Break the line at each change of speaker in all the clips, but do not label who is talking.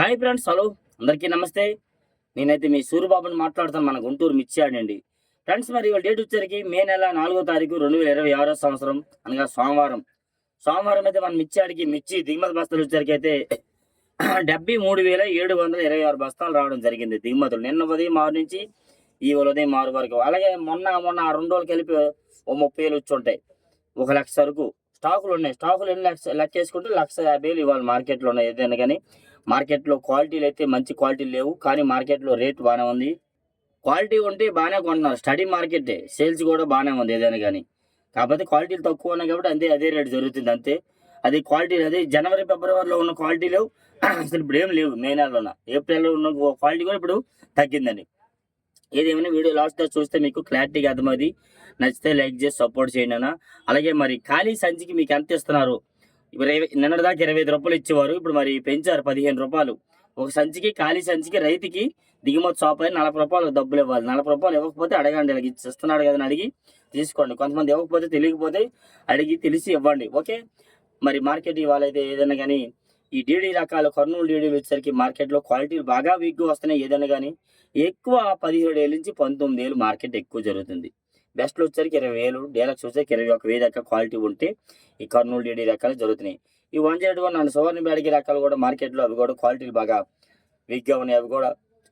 Hi friends, hello అందరికీ నమస్తే. నేనైతే మీ సూరిబాబుని మాట్లాడుతాను, మన గుంటూరు మిర్చి అండి. ఫ్రెండ్స్, మరి ఇవాళ డేట్ వచ్చేసరికి మే నెల 4వ తారీఖు 2026 సంవత్సరం, అనగా సోమవారం. సోమవారం అయితే మన మిర్చి దిగుమతి బస్తాలు వచ్చేసరికి అయితే 73,726 బస్తాలు రావడం జరిగింది దిగుమతులు. నిన్న ఉదయం 6 నుంచి ఈ ఉదయం 6 వరకు. అలాగే మొన్న 2 రోజులు కలిపి ఓ 30,000 వచ్చి ఉంటాయి. 1,00,000 సరుకు స్టాకులు ఉన్నాయి. స్టాకులు ఎన్ని లెక్కేసుకుంటే 1,50,000 ఇవాళ మార్కెట్లో ఉన్నాయి. ఏదైనా కానీ మార్కెట్లో క్వాలిటీలు అయితే మంచి క్వాలిటీలు లేవు, కానీ మార్కెట్లో రేటు బాగానే ఉంది. క్వాలిటీ ఉంటే బాగానే కొంటున్నారు. స్టడీ మార్కెటే, సేల్స్ కూడా బాగానే ఉంది ఏదైనా కానీ. కాకపోతే క్వాలిటీలు తక్కువ ఉన్నాయి కాబట్టి అదే రేటు జరుగుతుంది అంతే. అది క్వాలిటీ అదే జనవరి ఫిబ్రవరిలో ఉన్న క్వాలిటీలు అసలు ఇప్పుడు ఏం లేవు. మే నెలలో ఏప్రిల్లో ఉన్న క్వాలిటీ కూడా ఇప్పుడు తగ్గిందండి. ఏదేమైనా వీడియో లాస్ట్ చూస్తే మీకు క్లారిటీగా అర్థమవుతుంది. నచ్చితే లైక్ చేసి సపోర్ట్ చేయండి అన్న. అలాగే మరి ఖాళీ సంచికి మీకు ఎంత ఇస్తున్నారు? నిన్నటిదాకా 25 రూపాయలు ఇచ్చేవారు, ఇప్పుడు మరి పెంచారు 15 రూపాయలు. ఒక సంచికి, ఖాళీ సంచికి రైతుకి దిగుమతి షాప్ అయిన 40 రూపాయలు డబ్బులు ఇవ్వాలి. 40 రూపాయలు ఇవ్వకపోతే అడగండి, ఇలా ఇస్తున్నాడు కదా అని అడిగి తీసుకోండి. కొంతమంది ఇవ్వకపోతే తెలియకపోతే అడిగి తెలిసి ఇవ్వండి, ఓకే. మరి మార్కెట్ ఇవాళ అయితే ఏదైనా కానీ ఈ డీడీ రకాలు, కర్నూలు డీడీలు వచ్చేసరికి మార్కెట్లో క్వాలిటీలు బాగా వీక్గా వస్తున్నాయి. ఏదైనా కానీ ఎక్కువ 17,000 నుంచి 19,000 మార్కెట్ ఎక్కువ జరుగుతుంది. బెస్ట్లో వచ్చేసరికి 20,000, డీలక్స్ వచ్చేసరికి 21,000 దాకా క్వాలిటీ ఉంటే ఈ కర్నూలు డీడీ రకాలు జరుగుతున్నాయి. ఈ 101 అండ్ సువర్ణ బ్యాడికి రకాలు కూడా మార్కెట్లో అవి కూడా క్వాలిటీలు బాగా వీక్గా ఉన్నాయి. అవి కూడా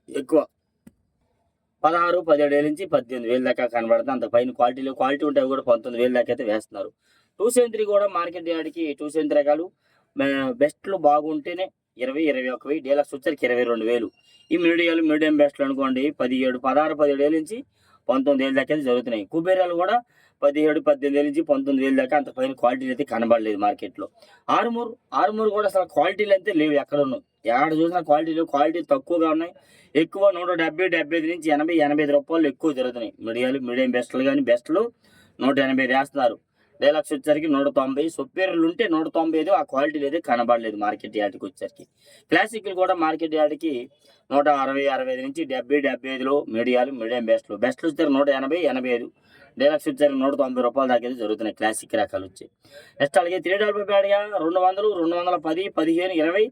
ఎక్కువ 16, 17,000 నుంచి 18,000 దాకా కనబడుతుంది. అంత పైన క్వాలిటీ ఉంటే అవి కూడా 19,000 దాకా అయితే వేస్తున్నారు. 2 కూడా మార్కెట్ యార్డ్కి 2 రకాలు బెస్ట్లు బాగుంటేనే 20, 21,000, డీలక్స్ వచ్చరికి 22,000. ఈ మీడియం బెస్ట్లు అనుకోండి 16, 17,000 నుంచి 19,000 దాకా అయితే జరుగుతున్నాయి. కుబేరాలు కూడా 17, 18,000 నుంచి 19,000 దాకా. అంత పైన క్వాలిటీలు అయితే కనబడలేదు మార్కెట్లో. ఆరుమూరు కూడా అసలు క్వాలిటీలు అయితే లేవు. ఎక్కడ చూసినా క్వాలిటీ తక్కువగా ఉన్నాయి. ఎక్కువ 170, 75 నుంచి 80, 85 రూపాయలు ఎక్కువ జరుగుతున్నాయి. మీడియం బెస్ట్లు కానీ బెస్ట్లు 185 వేస్తున్నారు. డీలక్స్ వచ్చేసరికి 190, సుపీరియర్లు ఉంటే 195. ఆ క్వాలిటీలు అయితే కనబడలేదు మార్కెట్ యార్డ్కి వచ్చేసరికి. క్లాసిక్లు కూడా మార్కెట్ యార్డ్కి 160, 65 నుంచి 70, 75లో మీడియం బెస్ట్లు వచ్చేసరికి 180, 85. డీలక్స్ వచ్చేసరికి 190 రూపాయల దాకా అయితే జరుగుతున్నాయి క్లాసిక్ రకాలు వచ్చి. నెక్స్ట్ అలాగే 3 బ్యాడ్గా 200, 210, 15, 20,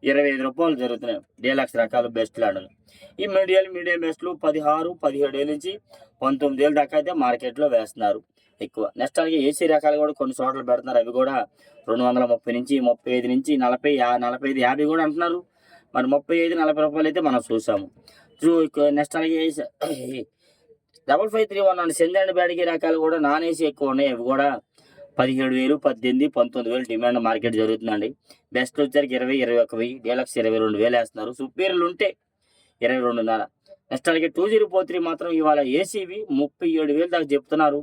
25 రూపాయలు జరుగుతున్నాయి డీలక్స్ రకాలు బెస్ట్ ల్యాండ్లు. ఈ మీడియం బెస్ట్లు 16, 17,000 నుంచి 19,000 దాకా అయితే మార్కెట్లో వేస్తున్నారు ఎక్కువ. నెక్స్ట్ అలాగే ఏసీ రకాలు కూడా కొన్ని చోట్ల పెడుతున్నారు. అవి కూడా 230 నుంచి 35 నుంచి 40, 45, 50 కూడా అంటున్నారు. మరి 35, 40 రూపాయలు అయితే మనం చూసాము. నెక్స్ట్ అలాగే 5531 అండ్ సెంజండ్ బ్యాడికి రకాలు కూడా నాన్ ఏసీ ఎక్కువ ఉన్నాయి. అవి కూడా 17,000, 18, 19,000 డిమాండ్ మార్కెట్ జరుగుతుందండి. బెస్ట్ వచ్చరికి 20, 21,000, డీలక్స్ 22,000 వేస్తున్నారు. సుపీరియర్లు ఉంటే 22,500. నెక్స్ట్ అలాగే 2043 మాత్రం ఇవాళ ఏసీవి 37,000 దాకా చెప్తున్నారు.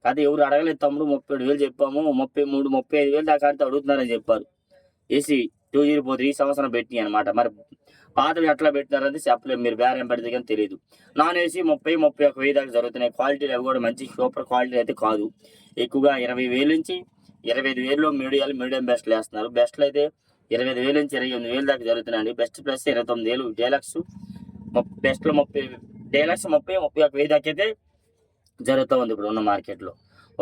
అది ఎవరు అడగలేదు తమ్ముడు, 37,000 చెప్పాము, 33, 35,000 దాకా అంటే అడుగుతున్నారని చెప్పారు. ఏసీ 2043 ఈ సంవత్సరం పెట్టినాయి అనమాట. మరి పాతవి ఎట్లా పెట్టినారని చెప్పలేదు, మీరు బేరం పెడితే కానీ తెలియదు. నాన్ ఏసీ 30, 31,000 దాకా జరుగుతున్నాయి. క్వాలిటీలు అవి కూడా మంచి సూపర్ క్వాలిటీ అయితే కాదు. ఎక్కువగా 20,000 నుంచి 25,000లో మీడియం బెస్ట్లు వేస్తున్నారు. బెస్ట్లు అయితే 25,000 నుంచి 28,000 దాకా జరుగుతున్నాయండి. బెస్ట్ ప్లస్ 29,000, డీలక్స్ బెస్ట్లో 30, డీలక్స్ 30, 31,000 దాకా అయితే జరుగుతూ ఉంది ఇప్పుడు ఉన్న మార్కెట్లో,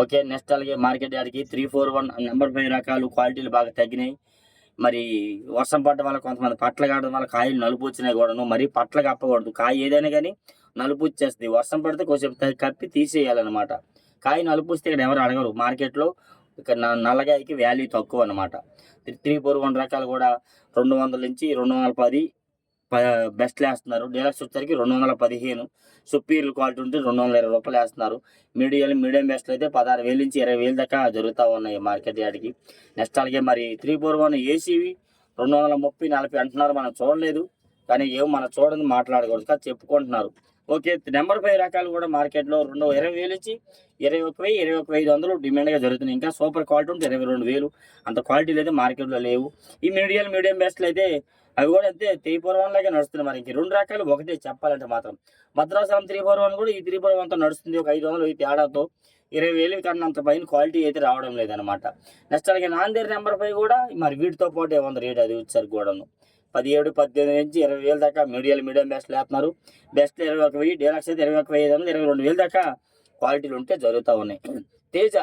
ఓకే. నెక్స్ట్ అలాగే మార్కెట్ యార్డ్కి 341 నెంబర్ 5 రకాలు క్వాలిటీలు బాగా తగ్గినాయి. మరి వర్షం పడడం వల్ల కొంతమంది పట్ల కావడం వల్ల కాయలు నలుపు వచ్చినాయి కూడాను. మరి పట్ల కప్పకూడదు. కాయ ఏదైనా కానీ నలుపు వచ్చేస్తుంది. వర్షం పడితే కొంచెం కప్పి తీసేయాలన్నమాట. కాయ నలుపు వస్తే ఇక్కడ ఎవరు అడగరు మార్కెట్లో. ఇక్కడ నల్లగాయకి వాల్యూ తక్కువ అనమాట. 341 రకాలు కూడా 200 నుంచి 210 బెస్ట్లు వేస్తున్నారు. డీలక్స్ వచ్చేసరికి 215, సుపీరియర్ క్వాలిటీ ఉంటే 220 రూపాయలు వేస్తున్నారు. మీడియం బెస్ట్లు అయితే 16,000 నుంచి 20,000 దాకా జరుగుతూ ఉన్నాయి మార్కెట్ యార్డ్కి. నెక్స్ట్ అలాగే మరి 341 ఏసీవి 230, 40 అంటున్నారు. మనం చూడలేదు, కానీ మనం చూడని మాట్లాడకూడదు కదా, చెప్పుకుంటున్నారు, ఓకే. నెంబర్ 5 రకాలు కూడా మార్కెట్లో 20,000 నుంచి 21,000, 21,500 డిమాండ్గా జరుగుతున్నాయి. ఇంకా సూపర్ క్వాలిటీ ఉంటే 22,000. అంత క్వాలిటీలు అయితే మార్కెట్లో లేవు. ఈ మీడియం బెస్ట్లు అయితే అవి కూడా అంతే 341 లాగే నడుస్తున్నాయి. మరి ఇంక 2 రకాలు ఒకటే చెప్పాలంటే మాత్రం. భద్రాచలం 341 కూడా ఈ 341తో నడుస్తుంది. ఒక 500 తేడాతో 20,000 కన్నా అంత పైన క్వాలిటీ అయితే రావడం లేదనమాట. నెక్స్ట్ అలాగే నాందేరి నెంబర్ 5 కూడా మరి వీటితో పాటు ఏముంది రేట్ అది వచ్చేసరికి కూడాను 17, 18 నుంచి 20,000 దాకా మీడియం బెస్ట్లు వేస్తున్నారు. బెస్ట్లు 21,000, డీలక్స్ అయితే 21,500, 22,000 దాకా క్వాలిటీలు ఉంటే జరుగుతూ ఉన్నాయి. తేజ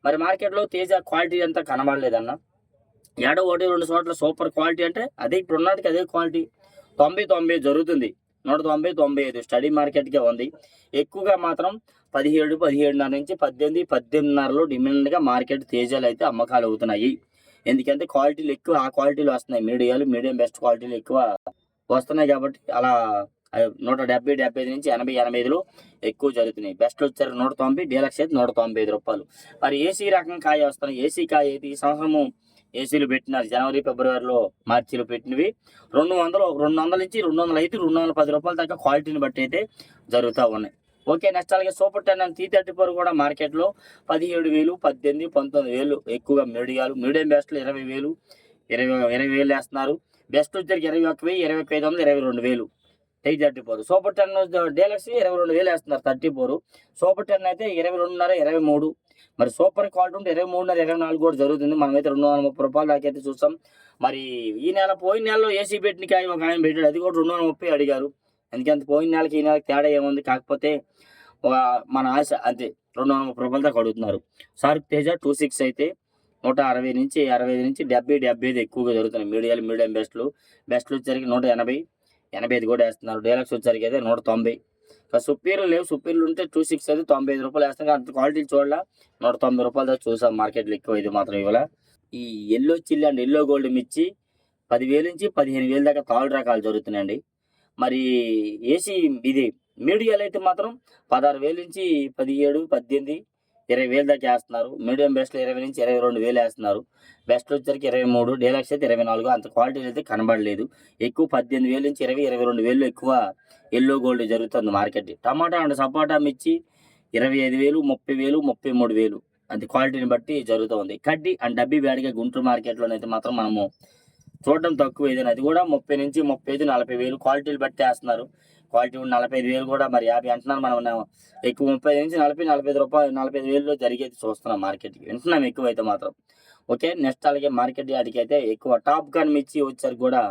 మరి మార్కెట్లో తేజ క్వాలిటీ అంతా కనబడలేదన్న. ఏడో ఒకటి 2 చోట్ల సూపర్ క్వాలిటీ అంటే అదే ఇప్పుడు ఉన్నటికి అదే క్వాలిటీ 90 జరుగుతుంది. 190, 95 స్టడీ మార్కెట్‌కే ఉంది. ఎక్కువగా మాత్రం 17, 17.5 నుంచి 18, 18.5లో డిమాండ్‌గా మార్కెట్ తేజాలు అయితే అమ్మకాలు అవుతున్నాయి. ఎందుకంటే క్వాలిటీలు ఎక్కువ ఆ క్వాలిటీలు వస్తున్నాయి. మీడియం బెస్ట్ క్వాలిటీలు ఎక్కువ వస్తున్నాయి కాబట్టి అలా 170, 75 నుంచి 80, 85లో ఎక్కువ జరుగుతున్నాయి. బెస్ట్‌లు వచ్చారు 190, డీలక్స్ అయితే రూ. 195. మరి ఏసీ రకం కాయ వస్తున్నాయి. ఏసీ కాయ అయితే ఈ సంవత్సరము ఏసీలు పెట్టినారు. జనవరి, ఫిబ్రవరిలో, మార్చిలో పెట్టినవి 200 నుంచి 205, రూ. 210 దాకా క్వాలిటీని బట్టి అయితే జరుగుతూ ఉన్నాయి. ఓకే, నెక్స్ట్ అలాగే సూపర్ 10 అండ్ T34 కూడా మార్కెట్లో 17,000, 18, 19,000 ఎక్కువగా మీడియం బెస్ట్లు 20,000, 20,000 వేస్తున్నారు. బెస్ట్ వచ్చరికి 21,000, 21,500, 22,000 T34. సూపర్ 10 డీలక్స్ 22,000 వేస్తున్నారు 34. సూపర్ 10 అయితే 22.5, 23. మరి సూపర్ క్వాలిటీ ఉంటే 23.5, 24 కూడా జరుగుతుంది. మనమైతే రూ. 230 దాకా అయితే చూస్తాం. మరి పోయిన నెలలో ఏసీ పెట్టిన కాయ ఒక ఆయన పెట్టాడు, అది కూడా 230 అడిగారు. ఎందుకంటే పోయిన నెలకి ఈ నెలకి తేడా ఏముంది, కాకపోతే మన ఆశ అంతే. రూ. 230 దాకా అడుగుతున్నారు. సార్క్ తేజ 26 అయితే 160 నుంచి 65 నుంచి 70, 75 ఎక్కువగా జరుగుతున్నాయి. మీడియం బెస్ట్లు వచ్చరికి 180, 85 కూడా వేస్తున్నారు. డీలక్స్ వచ్చరికి అయితే 190. సుపీరియర్ లేవు. సుపీరియర్ ఉంటే 26 అయితే రూ. 95 వేస్తున్నారు. అంత క్వాలిటీ చూడాల రూ. 190 దాకా చూసాం మార్కెట్లో ఎక్కువ. ఇది మాత్రం ఇవాళ ఈ yellow chilli and yellow gold మిర్చి 10,000 నుంచి 15,000 దాకా తాళ్ళు రకాలు జరుగుతున్నాయండి. మరి ఏసీ ఇది మీడియాలు అయితే మాత్రం 16,000 నుంచి 17, 18, 20,000 దాకా వేస్తున్నారు. మీడియం బెస్ట్లు 20 నుంచి 22,000 వేస్తున్నారు. బెస్ట్ వచ్చరికి 23, డీలక్స్ అయితే 24. అంత క్వాలిటీలు అయితే కనబడలేదు. ఎక్కువ 18,000 నుంచి 20, 22,000 ఎక్కువ ఎల్లో గోల్డ్ జరుగుతుంది మార్కెట్. టమాటా అండ్ సపోటా మిర్చి 25,000, 30,000, 33,000 అది క్వాలిటీని బట్టి జరుగుతూ ఉంది. కడ్డీ అండ్ డబ్బీ బ్యాడ్గా గుంటూరు మార్కెట్లోనైతే మాత్రం మనము చూడడం తక్కువ. ఏదైనా అది కూడా 30 నుంచి 35, 40,000 క్వాలిటీలు బట్టి వేస్తున్నారు. క్వాలిటీ 45,000 కూడా మరి 50 అంటున్నారు. మనం ఎక్కువ 30 నుంచి 40, 45,000లో జరిగేది చూస్తున్నాం మార్కెట్కి. వింటున్నాం ఎక్కువ అయితే మాత్రం. ఓకే, నెక్స్ట్ అలాగే మార్కెట్ యార్డ్కి అయితే ఎక్కువ టాప్ గన్ మిర్చి వచ్చారు కూడా.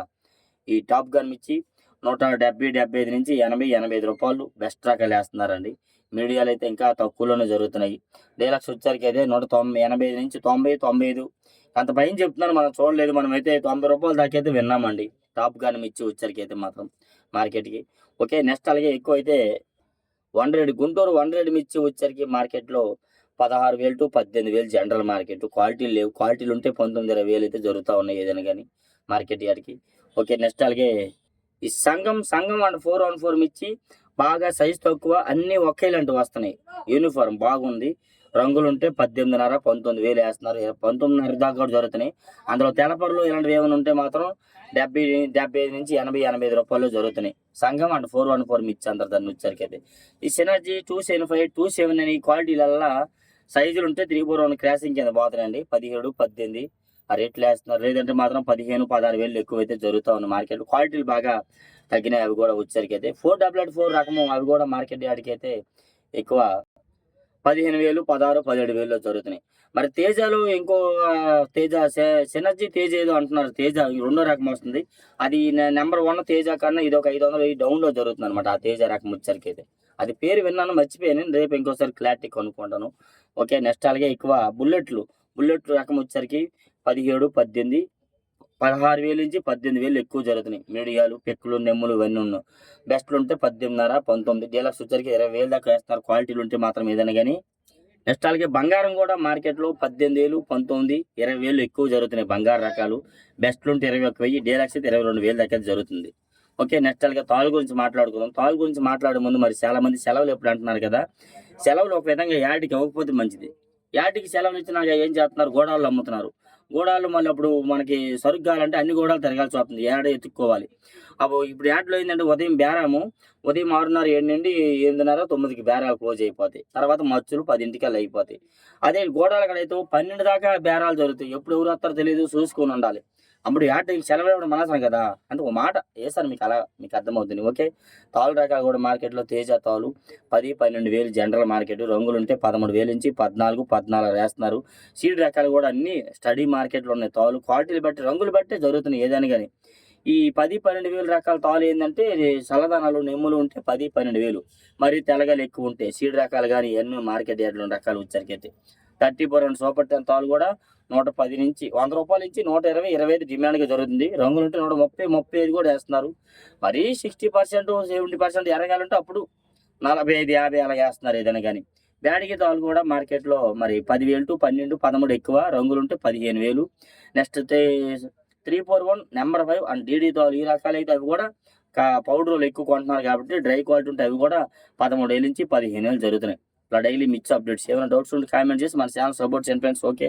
ఈ టాప్ గన్ మిర్చి 170, 75 నుంచి 80, 85 బెస్ట్ రకాలు వేస్తున్నారండి. మీడియాలు అయితే ఇంకా తక్కువలోనే జరుగుతున్నాయి. డీలక్స్ వచ్చరికి అయితే 180 నుంచి 90, 95 అంత పైన చెప్తున్నాను, మనం చూడలేదు. మనమైతే రూ. 90 దాకా అయితే విన్నామండి టాప్ గన్ మిర్చి వచ్చరికి అయితే మాత్రం మార్కెట్కి. ఓకే, నెక్స్ట్ అలాగే ఎక్కువ అయితే 100 గుంటూరు 100 మిర్చి వచ్చరికి మార్కెట్లో 16,000 to 18,000 జనరల్ మార్కెట్. క్వాలిటీలు లేవు. క్వాలిటీలు ఉంటే 19, 20,000 అయితే జరుగుతూ ఉన్నాయి ఏదైనా కానీ మార్కెట్ యార్డ్కి. ఓకే, నెక్స్ట్ అలాగే ఈ సంఘం అండ్ 414 మిర్చి బాగా సైజు తక్కువ, అన్నీ ఒకేలాంటి వస్తున్నాయి. యూనిఫామ్ బాగుంది. రంగులు ఉంటే 18,500, 19,000 వేస్తున్నారు. 19,500 దాకా కూడా జరుగుతున్నాయి. అందులో తెలపరులు ఇలాంటివి ఏమైనా ఉంటే మాత్రం 75 నుంచి 80, 85 జరుగుతున్నాయి. సంఘం అండ్ 414 మిర్చి అందరు దాన్ని వచ్చరికి అయితే. ఈ సినర్జీ 275, 27 అని క్వాలిటీలల్లా సైజులు ఉంటే 341 క్రాసింగ్ కింద పోతున్నాయండి. 17, 18 ఆ రేట్లు వేస్తున్నారు. లేదంటే మాత్రం 15, 16,000 ఎక్కువైతే జరుగుతూ ఉంది మార్కెట్. క్వాలిటీలు బాగా తగ్గినాయి అవి కూడా వచ్చరికి అయితే. 444 రకము అవి కూడా మార్కెట్ యార్డ్కి అయితే ఎక్కువ 15,000, 16, 17,000 జరుగుతున్నాయి. మరి తేజాలు ఇంకో తేజ సినర్జీ తేజ ఏదో అంటున్నారు. తేజ రెండో రకం వస్తుంది. అది నెంబర్ 1 తేజ కన్నా ఇది ఒక 500 డౌన్లో జరుగుతుంది అనమాట. ఆ తేజ రకం వచ్చరికి అయితే అది పేరు విన్నాను, మర్చిపోయాను. రేపు ఇంకోసారి క్లారిటీ కొనుక్కుంటాను. ఓకే, నెక్స్ట్ అలాగే ఎక్కువ బుల్లెట్ రకం వచ్చరికి 17, 18, 16,000 నుంచి 18,000 ఎక్కువ జరుగుతున్నాయి. మీడియాలు, పెక్కులు, నెమ్ములు ఇవన్నీ ఉన్నాయి. బెస్ట్లు ఉంటే 18.5, 19. డీలక్స్ వచ్చరికి 20,000 దాకా వేస్తున్నారు. క్వాలిటీలు ఉంటే మాత్రం ఏదైనా కానీ. నెక్స్ట్ అలాగే బంగారం కూడా మార్కెట్లో 18,000, 19, 20,000 ఎక్కువ జరుగుతున్నాయి బంగారు రకాలు. బెస్ట్లు ఉంటే 21,000, డీలక్స్ అయితే 22,000 దాకా జరుగుతుంది. ఓకే, నెక్స్ట్ అలాగే తాళ్ళు గురించి మాట్లాడుకుందాం. తాళ్ళు గురించి మాట్లాడే ముందు మరి చాలా మంది సెలవులు ఎప్పుడు అంటున్నారు కదా. సెలవులు ఒక విధంగా యార్డ్కి ఇవ్వకపోతే మంచిది. యార్డ్కి సెలవులు ఇచ్చినాక ఏం చేస్తున్నారు, గోడాలు అమ్ముతున్నారు. గోడాలు మళ్ళీ అప్పుడు మనకి సరుకు కావాలంటే అన్ని గోడాలు తిరగాల్సి వస్తుంది. యాడ్ ఎత్తుక్కోవాలి. ఇప్పుడు యాడ్లో ఏంటంటే ఉదయం 6:30, 7 నుండి 8:30, 9కి బేరాలు క్లోజ్ అయిపోతాయి. తర్వాత మచ్చులు 10ంటికల్లా అయిపోతాయి. అదే గోడాల కడైతే 12 దాకా బేరాలు జరుగుతాయి. ఎప్పుడు ఎవరు వస్తారో తెలియదు, చూసుకొని ఉండాలి. అప్పుడు యాడ్కి సెలవు ఇవ్వడం అనవసరం కదా. అంటే ఒక మాట వేసాను మీకు అర్థమవుతుంది. ఓకే, తాళ్ళు రకాలు కూడా మార్కెట్లో తేజ తాళ్ళు 10, 12,000 జనరల్ మార్కెట్. రంగులు ఉంటే 13,000 నుంచి 14, 14 వేస్తున్నారు. సీడ్ రకాలు కూడా అన్ని స్టడీ మార్కెట్లో ఉన్నాయి. తాళ్ళు క్వాలిటీలు బట్టి, రంగులు బట్టే జరుగుతున్నాయి ఏదైనా కానీ. ఈ 10, 12,000 రకాల తాళ్ళు ఏంటంటే చల్లదనాలు, నెమ్ములు ఉంటే 10, 12,000. మరి తెల్లగలు ఎక్కువ ఉంటాయి. సీడ్ రకాలు కానీ ఎన్నో మార్కెట్ యార్డ్లో రకాలు వచ్చరికైతే 34 అండ్ సూపర్ 10 తాలు కూడా 110 నుంచి 100 రూపాయల నుంచి 120, 25 డిమాండ్గా జరుగుతుంది. రంగులు ఉంటే 130, 35 కూడా వేస్తున్నారు. మరీ 60%, 70% ఎరగాలంటే అప్పుడు 45, 50 అలా వేస్తున్నారు ఏదైనా కానీ. బ్యాడిగి తాలు కూడా మార్కెట్లో మరి 10,000 to 12, 13 ఎక్కువ, రంగులు ఉంటే 15,000. నెక్స్ట్ 341 నెంబర్ 5 అండ్ డీడీ తాలు ఈ రకాలు అయితే అవి కూడా పౌడర్లు ఎక్కువ కొంటున్నారు కాబట్టి డ్రై క్వాలిటీ ఉంటే అవి కూడా 13,000 నుంచి 15,000 జరుగుతున్నాయి. ఇట్లా డైలీ మిర్చి అప్డేట్స్. ఏమైనా డౌట్స్ ఉంటే కామెంట్ చేసి మన ఛానల్ సపోర్ట్ చేయండి ఫ్రెండ్స్. ఓకే.